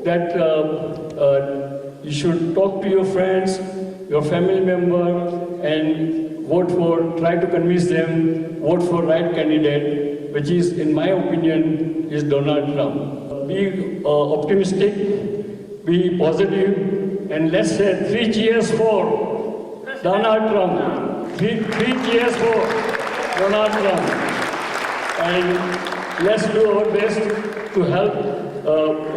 that you should talk to your friends, your family member, and try to convince them, vote for right candidate, which is, in my opinion, is Donald Trump. Be optimistic, be positive, and let's say 3 cheers for Donald Trump. Three cheers for Donald Trump. And let's do our best to help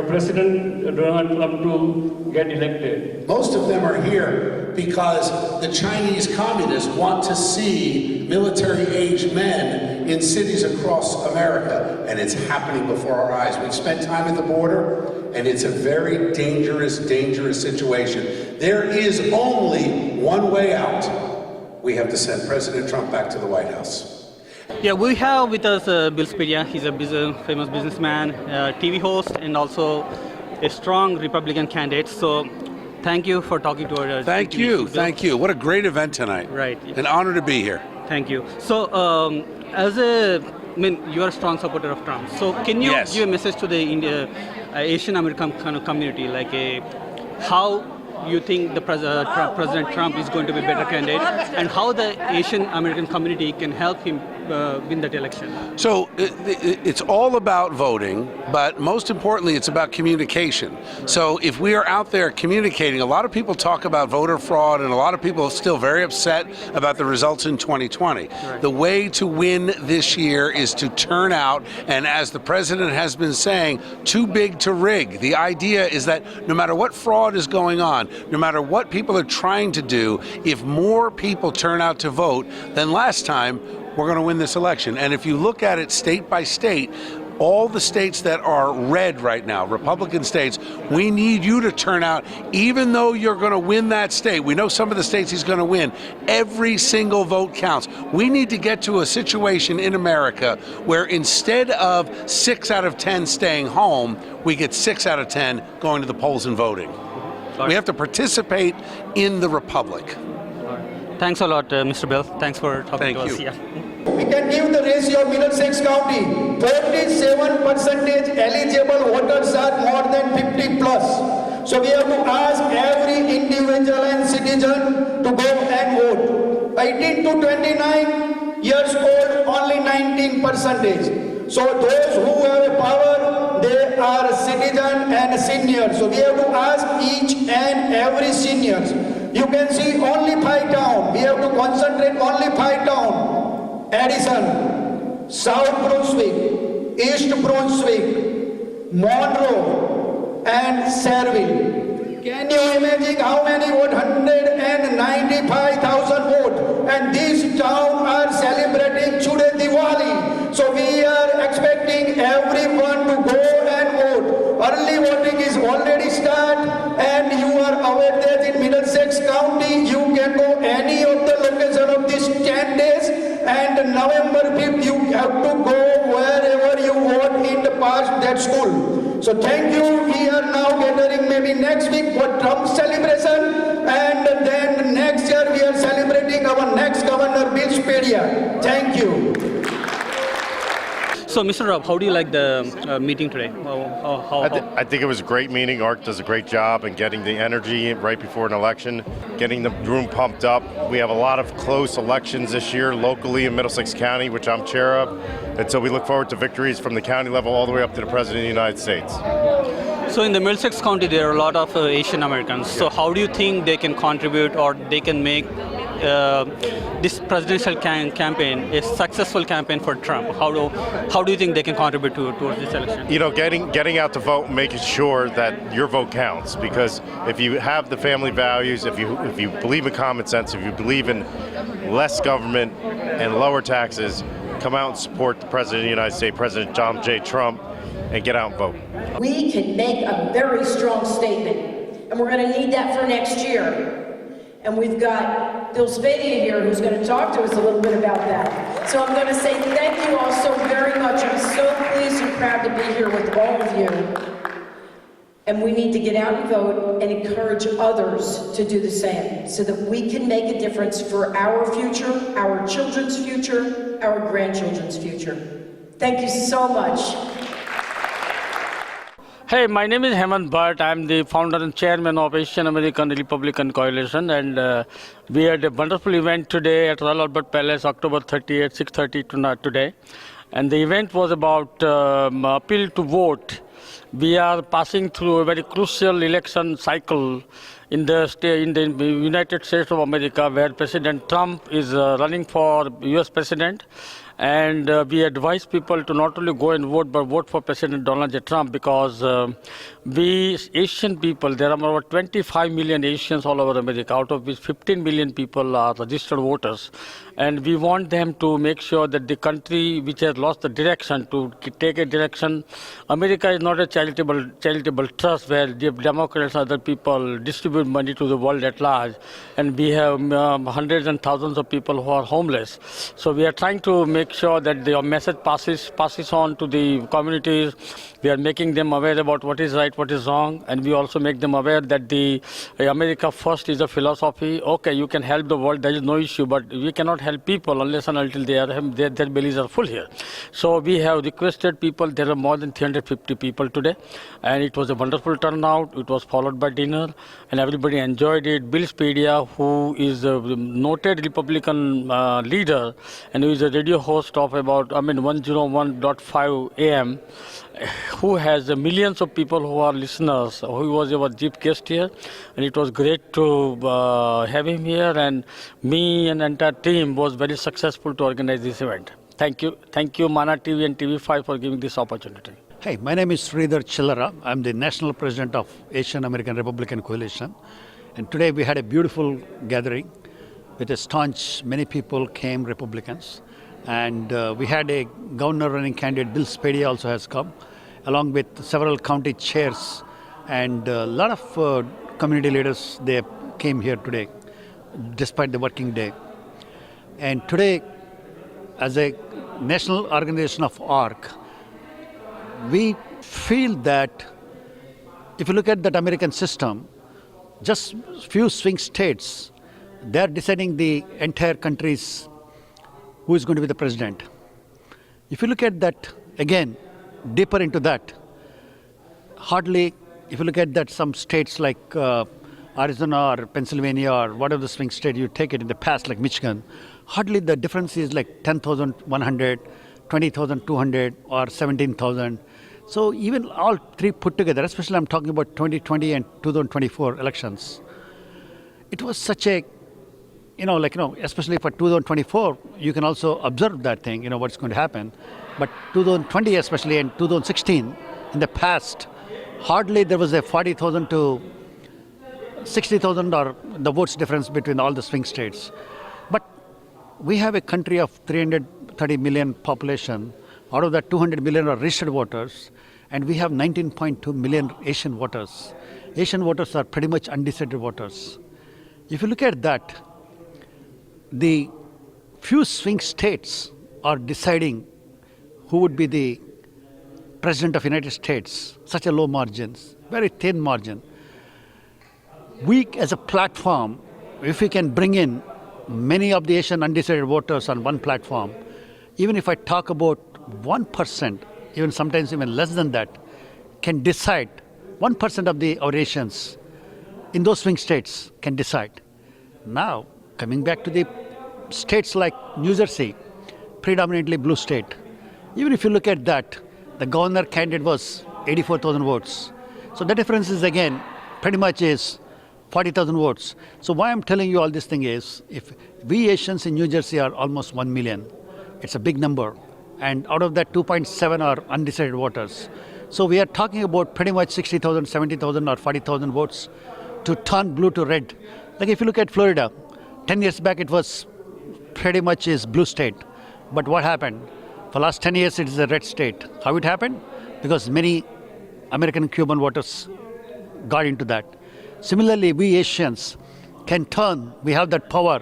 President Donald Trump to get elected. Most of them are here because the Chinese communists want to see military-aged men in cities across America, and it's happening before our eyes. We've spent time at the border, and it's a very dangerous, dangerous situation. There is only one way out. We have to send President Trump back to the White House. Yeah, we have with us Bill Spedia. He's a famous businessman, TV host, and also a strong Republican candidate. So thank you for talking to our Thank you. What a great event tonight. Right. An honor to be here. Thank you. So you are a strong supporter of Trump. So can you give a message to the Asian American community, like how you think the President Trump is going to be a better candidate, and how the Asian American community can help him win that election? So it's all about voting, but most importantly, it's about communication. So if we are out there communicating, a lot of people talk about voter fraud, and a lot of people are still very upset about the results in 2020. Right. The way to win this year is to turn out, and as the president has been saying, too big to rig. The idea is that no matter what fraud is going on, no matter what people are trying to do, if more people turn out to vote than last time, we're going to win this election. And if you look at it state by state, all the states that are red right now, Republican states, we need you to turn out, even though you're going to win that state. We know some of the states he's going to win. Every single vote counts. We need to get to a situation in America where instead of 6 out of 10 staying home, we get 6 out of 10 going to the polls and voting. We have to participate in the republic. Thanks a lot, Mr. Bill. Thanks for talking to us. Yeah. We can give the ratio of Middlesex County. 47% eligible voters are more than 50 plus. So we have to ask every individual and citizen to go and vote. 18 to 29 years old, only 19%. So those who have a power, they are citizen and seniors. So we have to ask each and every seniors. You can see only 5 towns. We have to concentrate only 5 towns. Addison, South Brunswick, East Brunswick, Monroe, and Sayreville. Can you imagine how many vote? 195,000 votes. And these towns are celebrating today Diwali. So we are expecting everyone to go and vote. Early voting is already started, and you are aware that in Middlesex County, you can go any of the location of these 10 days, and November 5th, you have to go wherever you vote in the past that school. So thank you. We are now gathering maybe next week for Trump celebration, and then next year we are celebrating our next governor, Bill Spedia. Thank you. So, Mr. Rob, how do you like the meeting today? I think it was a great meeting. ARC does a great job in getting the energy right before an election, getting the room pumped up. We have a lot of close elections this year locally in Middlesex County, which I'm chair of. And so we look forward to victories from the county level all the way up to the President of the United States. So in the Middlesex County, there are a lot of Asian Americans. So how do you think they can contribute, or they can make this presidential campaign a successful campaign for Trump? How do you think they can contribute towards this election? You know, getting out to vote and making sure that your vote counts. Because if you have the family values, if you believe in common sense, if you believe in less government and lower taxes, come out and support the President of the United States, President Donald J. Trump, and get out and vote. We can make a very strong statement, and we're going to need that for next year. And we've got Bill Spedia here who's going to talk to us a little bit about that. So I'm going to say thank you all so very much. I'm so pleased and proud to be here with all of you. And we need to get out and vote and encourage others to do the same so that we can make a difference for our future, our children's future, our grandchildren's future. Thank you so much. Hey, my name is Hemant Bhatt. I'm the founder and chairman of Asian American Republican Coalition, and we had a wonderful event today at Royal Albert Palace, October 30th, 6:30 today. And the event was about appeal to vote. We are passing through a very crucial election cycle in the United States of America, where President Trump is running for U.S. President. And we advise people to not only go and vote, but vote for President Donald J. Trump, because we Asian people, there are over 25 million Asians all over America, out of which 15 million people are registered voters. And we want them to make sure that the country which has lost the direction to take a direction. America is not a charitable trust where the Democrats and other people distribute money to the world at large. And we have hundreds and thousands of people who are homeless. So we are trying to make sure that the message passes on to the communities. We are making them aware about what is right, what is wrong, and we also make them aware that the America First is a philosophy. Okay, you can help the world, there is no issue, but we cannot help people unless and until their bellies are full here. So we have requested people. There are more than 350 people today, and it was a wonderful turnout. It was followed by dinner, and everybody enjoyed it. Bill Spedia, who is a noted Republican leader, and who is a radio host of 101.5 AM, who has millions of people who are listeners, who was our chief guest here, and it was great to have him here, and me and the entire team was very successful to organize this event. Thank you Mana TV and TV5 for giving this opportunity. Hey, my name is Sridhar Chillara. I'm the National President of Asian American Republican Coalition, and today we had a beautiful gathering with a staunch, many people came, Republicans, and we had a governor running candidate, Bill Spedia also has come, along with several county chairs, and a lot of community leaders. They came here today, despite the working day. And today, as a national organization of ARC, we feel that if you look at that American system, just few swing states, they're deciding the entire country's who is going to be the president. If you look at that again, deeper into that, hardly, if you look at that, some states like Arizona or Pennsylvania or whatever the swing state you take it in the past, like Michigan, hardly the difference is like 10,100, 20,200 or 17,000. So even all three put together, especially I'm talking about 2020 and 2024 elections, it was such a, especially for 2024, you can also observe that thing, what's going to happen. But 2020 especially and 2016, in the past, hardly there was a 40,000 to 60,000 or the votes difference between all the swing states. But we have a country of 330 million population. Out of that, 200 million are registered voters, and we have 19.2 million Asian voters. Asian voters are pretty much undecided voters. If you look at that, the few swing states are deciding who would be the President of the United States, such a low margins, very thin margin. We as a platform, if we can bring in many of the Asian undecided voters on one platform, even if I talk about 1%, even sometimes even less than that, can decide, 1% of our Asians in those swing states can decide. Now, coming back to the states like New Jersey, predominantly blue state, even if you look at that, the governor candidate was 84,000 votes. So the difference is again, pretty much is 40,000 votes. So why I'm telling you all this thing is, if we Asians in New Jersey are almost 1 million, it's a big number. And out of that, 2.7 are undecided voters. So we are talking about pretty much 60,000, 70,000 or 40,000 votes to turn blue to red. Like if you look at Florida, 10 years back it was pretty much is blue state. But what happened? For last 10 years it is a red state. How it happened? Because many American Cuban voters got into that. Similarly, we Asians can turn, we have that power.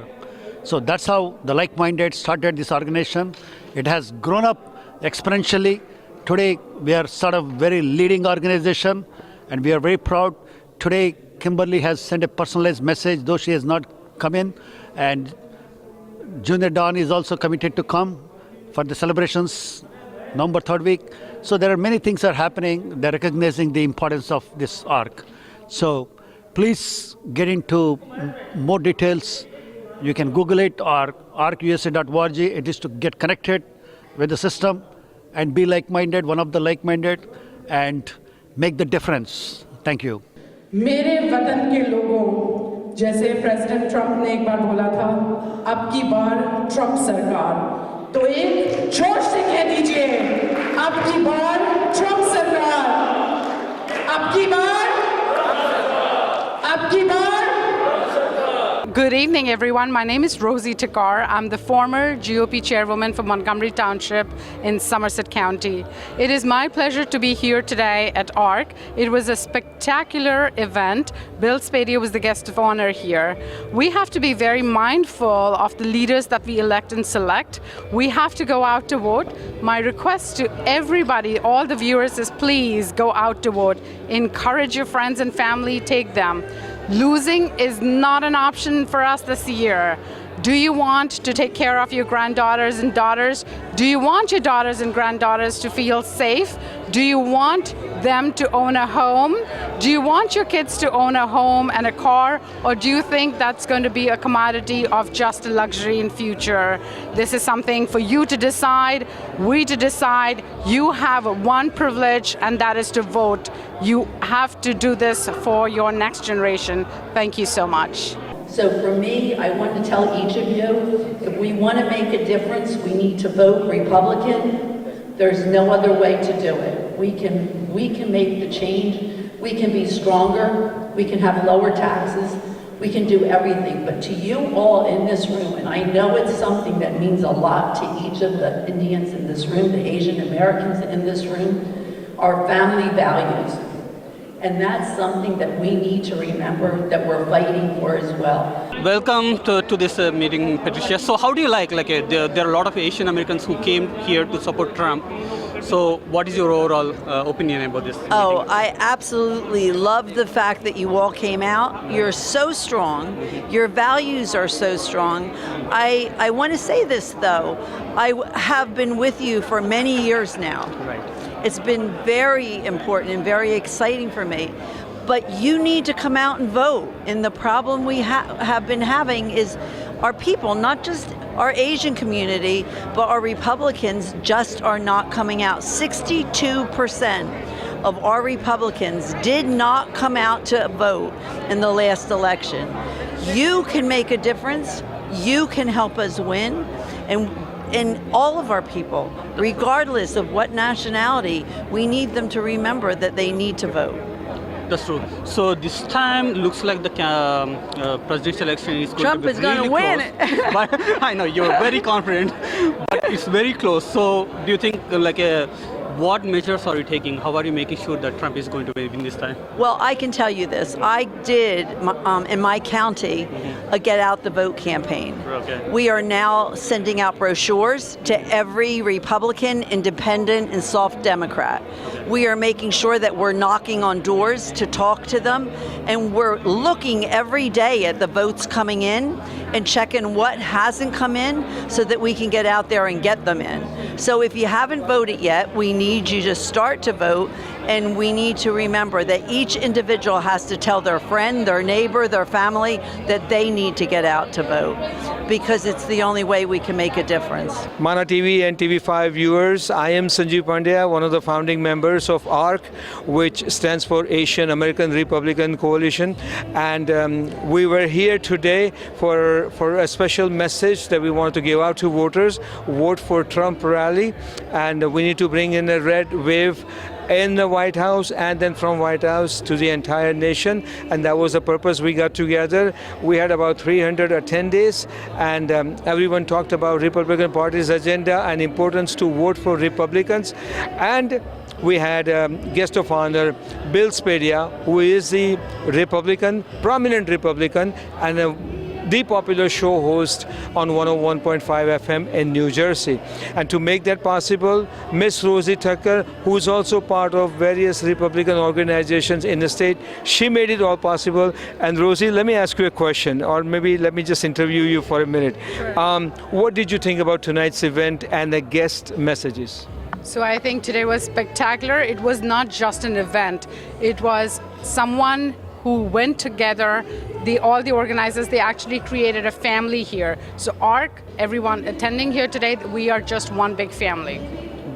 So that's how the like-minded started this organization. It has grown up exponentially. Today, we are sort of very leading organization, and we are very proud. Today, Kimberly has sent a personalized message, though she has not come in, and Junior Don is also committed to come for the celebrations November 3rd week. So there are many things are happening. They're recognizing the importance of this ARC. So please get into more details. You can Google it or arcusa.org. It is to get connected with the system and be like-minded, one of the like-minded, and make the difference. Thank you. मेरे वतन के लोगों, जैसे president Trump ने एक बार बोला था, अब की बार ट्रंप सरकार, तो एक जोर से कह दीजिए, अब की बार ट्रंप सरकार, अब की बार, अब की बार. Good evening, everyone. My name is Rosie Takar. I'm the former GOP chairwoman for Montgomery Township in Somerset County. It is my pleasure to be here today at ARC. It was a spectacular event. Bill Spadia was the guest of honor here. We have to be very mindful of the leaders that we elect and select. We have to go out to vote. My request to everybody, all the viewers, is please go out to vote. Encourage your friends and family, take them. Losing is not an option for us this year. Do you want to take care of your granddaughters and daughters? Do you want your daughters and granddaughters to feel safe? Do you want them to own a home? Do you want your kids to own a home and a car? Or do you think that's going to be a commodity of just a luxury in future? This is something for you to decide, we to decide. You have one privilege, and that is to vote. You have to do this for your next generation. Thank you so much. So for me, I want to tell each of you, if we want to make a difference, we need to vote Republican. There's no other way to do it. We can make the change. We can be stronger. We can have lower taxes. We can do everything. But to you all in this room, and I know it's something that means a lot to each of the Indians in this room, the Asian Americans in this room, are family values. And that's something that we need to remember that we're fighting for as well. Welcome to this meeting, Patricia. So how do you like there are a lot of Asian Americans who came here to support Trump. So what is your overall opinion about this meeting? Oh, I absolutely love the fact that you all came out. You're so strong. Your values are so strong. I want to say this, though. I have been with you for many years now. Right. It's been very important and very exciting for me. But you need to come out and vote. And the problem we have been having is our people, not just our Asian community, but our Republicans just are not coming out. 62% of our Republicans did not come out to vote in the last election. You can make a difference. You can help us win. And all of our people, regardless of what nationality, we need them to remember that they need to vote. That's true. So this time looks like the presidential election is going Trump to be is going to win it. But I know you're very confident, but it's very close. So do you think what measures are you taking? How are you making sure that Trump is going to win this time? Well, I can tell you this. I did, in my county, a Get Out the Vote campaign. Okay. We are now sending out brochures to every Republican, Independent, and soft Democrat. We are making sure that we're knocking on doors to talk to them, and we're looking every day at the votes coming in and checking what hasn't come in so that we can get out there and get them in. So if you haven't voted yet, we need you to start to vote, and we need to remember that each individual has to tell their friend, their neighbor, their family that they need to get out to vote, because it's the only way we can make a difference. Mana TV and TV5 viewers, I am Sanjeev Pandya, one of the founding members of ARC, which stands for Asian American Republican Coalition, and we were here today for a special message that we want to give out to voters. Vote for Trump rally, and we need to bring in a red wave in the White House, and then from White House to the entire nation, and that was the purpose we got together. We had about 300 attendees, and everyone talked about Republican Party's agenda and importance to vote for Republicans. And we had guest of honor, Bill Spadia, who is the Republican, prominent Republican, and the popular show host on 101.5 FM in New Jersey. And to make that possible, Miss Rosie Tucker, who is also part of various Republican organizations in the state, she made it all possible. And Rosie, let me ask you a question, or maybe let me just interview you for a minute. Sure. What did you think about tonight's event and the guest messages? So I think today was spectacular. It was not just an event. It was someone who went together. All the organizers, they actually created a family here. So ARC, everyone attending here today, we are just one big family.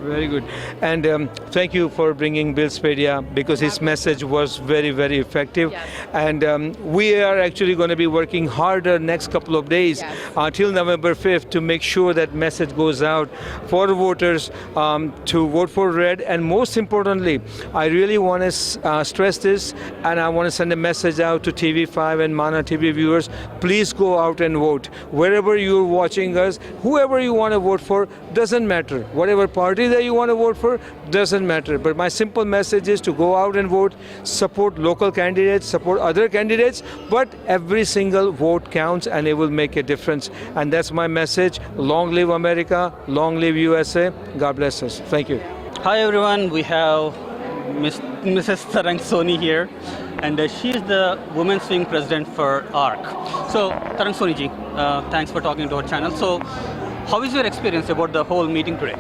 Very good. And thank you for bringing Bill Spedia, because his message was very, very effective. Yes. And we are actually going to be working harder next couple of days until November 5th to make sure that message goes out for voters to vote for red. And most importantly, I really want to stress this, and I want to send a message out to TV5 and Mana TV viewers. Please go out and vote. Wherever you're watching us, whoever you want to vote for, doesn't matter. Whatever party that you want to vote for, doesn't matter. But my simple message is to go out and vote, support local candidates, support other candidates, but every single vote counts and it will make a difference. And that's my message. Long live America, long live USA. God bless us. Thank you. Hi everyone, we have Mrs. Tarang Soni here, and she is the Women's Wing President for ARC. So Tarang Soni ji, thanks for talking to our channel. So how is your experience about the whole meeting today?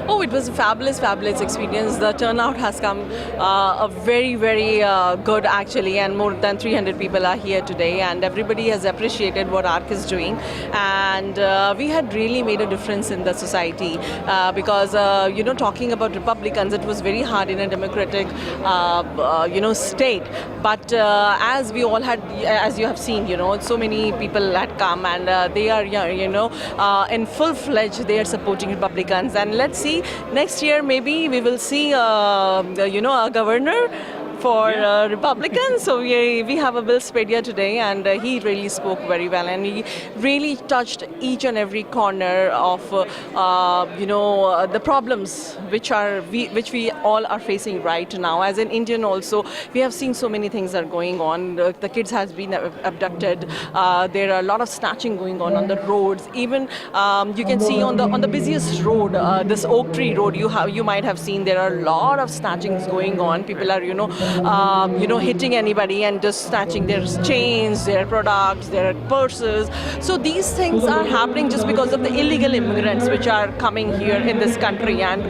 Oh, it was a fabulous, fabulous experience. The turnout has come a very, very good actually, and more than 300 people are here today, and everybody has appreciated what ARC is doing, and we had really made a difference in the society because you know, talking about Republicans, it was very hard in a democratic you know, state, but as we all had, as you have seen, you know, so many people had come, and they are, you know, in full-fledged, they are supporting Republicans, and let's see, next year maybe we will see you know, a governor for Republicans. So we have a Bill Spedia today, and he really spoke very well, and he really touched each and every corner of you know, the problems which we all are facing right now. As an Indian also, we have seen so many things are going on. The kids has been abducted. There are a lot of snatching going on the roads. Even you can see on the busiest road, this Oak Tree Road, you might have seen there are a lot of snatchings going on. People are, you know, hitting anybody and just snatching their chains, their products, their purses. So these things are happening just because of the illegal immigrants which are coming here in this country, and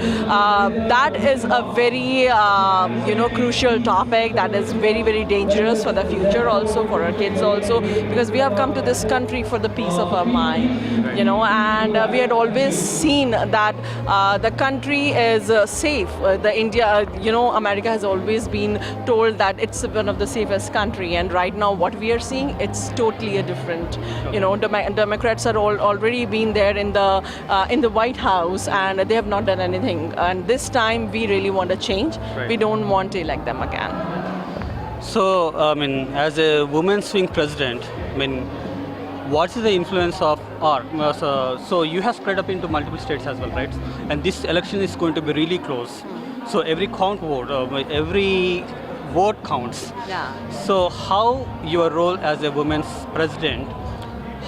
that is a very you know, crucial topic that is very, very dangerous for the future also, for our kids also, because we have come to this country for the peace of our mind, you know, and we had always seen that the country is safe. You know, America has always been told that it's one of the safest country, and right now what we are seeing, it's totally a different, you know, Democrats are already been there in the White House, and they have not done anything, and this time we really want a change. We don't want to elect them again. So I mean, as a Women's Wing President, I mean, what is the influence of ARC? So you have spread up into multiple states as well, right? And this election is going to be really close. So every every vote counts. Yeah. So how your role as a women's president,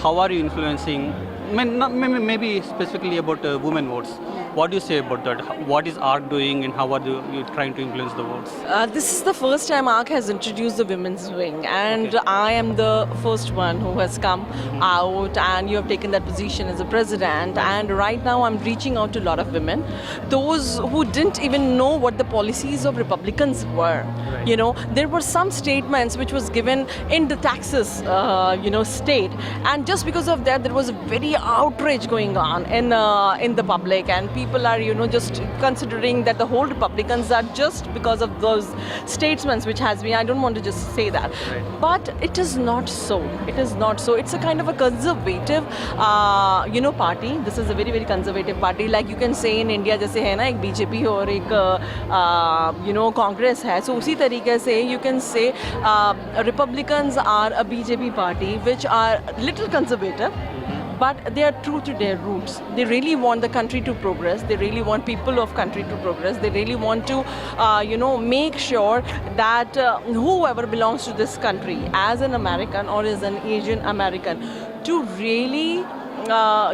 how are you influencing, I mean, maybe specifically about women votes? What do you say about that? What is ARC doing, and how are you trying to influence the votes? This is the first time ARC has introduced the women's wing, and I am the first one who has come out, and you have taken that position as a president, and right now I'm reaching out to a lot of women, those who didn't even know what the policies of Republicans were. Right. You know, there were some statements which was given in the Texas you know, state, and just because of that there was a very outrage going on in the public, and people are, you know, just considering that the whole Republicans are just because of those statements which has been, I don't want to just say that, but it is not so. It is not so. It's a kind of a conservative you know, party. This is a very, very conservative party. Like you can say in India, जैसे है ना, एक BJP और एक you know, Congress है. So उसी तरीके से you can say Republicans are a BJP party which are little conservative, but they are true to their roots. They really want the country to progress. They really want people of country to progress. They really want to, you know, make sure that whoever belongs to this country, as an American or as an Asian American, to really,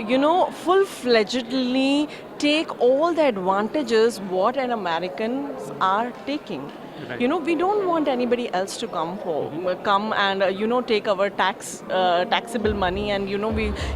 you know, full-fledgedly take all the advantages what an Americans are taking. Right. You know, we don't want anybody else to come and take our taxable money, and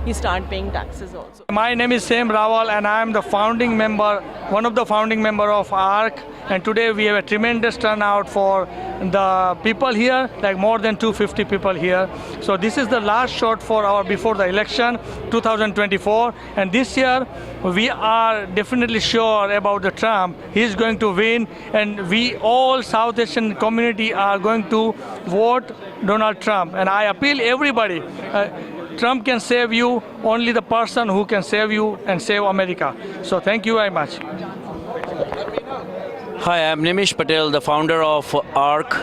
we start paying taxes also. My name is Sam Rawal, and I am the founding member, one of the founding member of ARC. And today we have a tremendous turnout for the people here, like more than 250 people here. So this is the last shot for our before the election 2024, and this year we are definitely sure about the Trump. He is going to win, and we all South Asian community are going to vote Donald Trump. And I appeal everybody. Trump can save you, only the person who can save you and save America. So thank you very much. Hi, I'm Nimish Patel, the founder of ARC,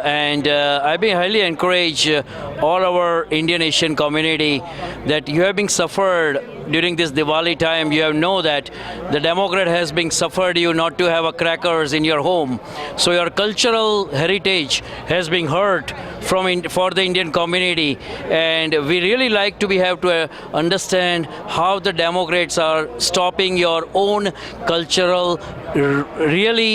and I've been highly encourage all our Indian Asian community that you have been suffered during this Diwali time. You have know that the Democrat has been suffered you not to have a crackers in your home. So your cultural heritage has been hurt for the Indian community, and we really like to have to understand how the Democrats are stopping your own cultural really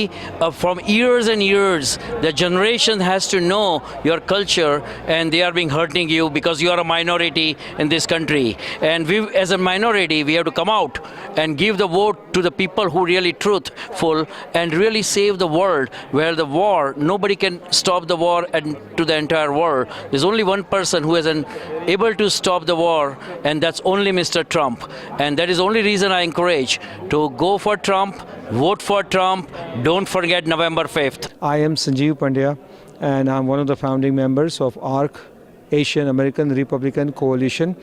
from years and years. The generation has to know your culture, and they are being hurting you because you are a minority in this country. And we, as a minority, we have to come out and give the vote to the people who really truthful and really save the world. Where the war, nobody can stop the war and to the entire world. There's only one person who is able to stop the war, and that's only Mr. Trump. And that is the only reason I encourage to go for Trump, vote for Trump. Don't forget November 5th. I am Sanjeev Pandya, and I'm one of the founding members of ARC, Asian American Republican Coalition.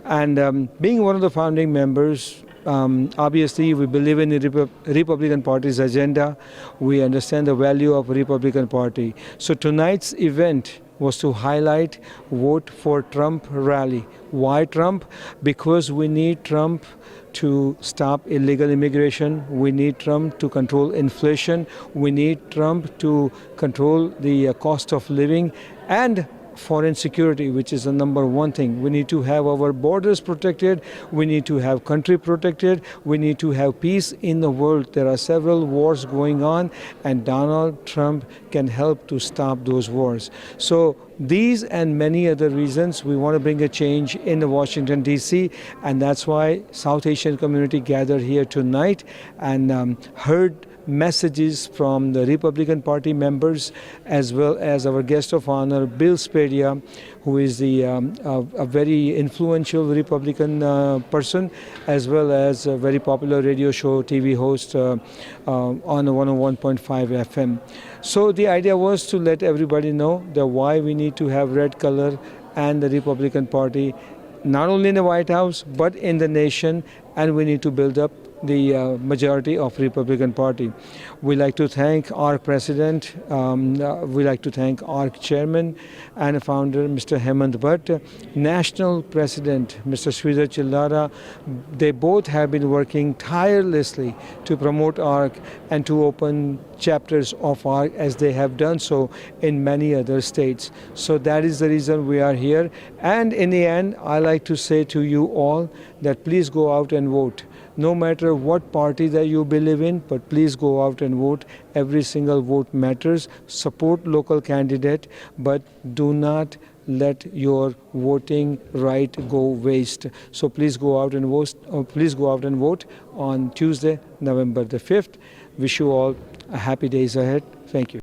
And being one of the founding members, obviously we believe in the Republican Party's agenda. We understand the value of Republican Party. So tonight's event was to highlight Vote for Trump rally. Why Trump? Because we need Trump to stop illegal immigration. We need Trump to control inflation. We need Trump to control the cost of living and foreign security, which is the number one thing. We need to have our borders protected. We need to have country protected. We need to have peace in the world. There are several wars going on, and Donald Trump can help to stop those wars. So these and many other reasons, we want to bring a change in the Washington, D.C., and that's why South Asian community gathered here tonight and heard messages from the Republican Party members, as well as our guest of honor, Bill Spadia, who is a very influential Republican person, as well as a very popular radio show, TV host on 101.5 FM. So the idea was to let everybody know that why we need to have red color and the Republican Party, not only in the White House, but in the nation, and we need to build up the majority of Republican Party. We like to thank our president, we like to thank our chairman and founder, Mr. Hemant Bhatt, national president, Mr. Sridhar Chillara. They both have been working tirelessly to promote ARC and to open chapters of ARC, as they have done so in many other states. So that is the reason we are here. And in the end, I like to say to you all that please go out and vote. No matter what party that you believe in, but please go out and vote. Every single vote matters. Support local candidate, but do not let your voting right go waste. So please go out and vote. Please go out and vote on Tuesday, November the 5th. Wish you all a happy days ahead. Thank you.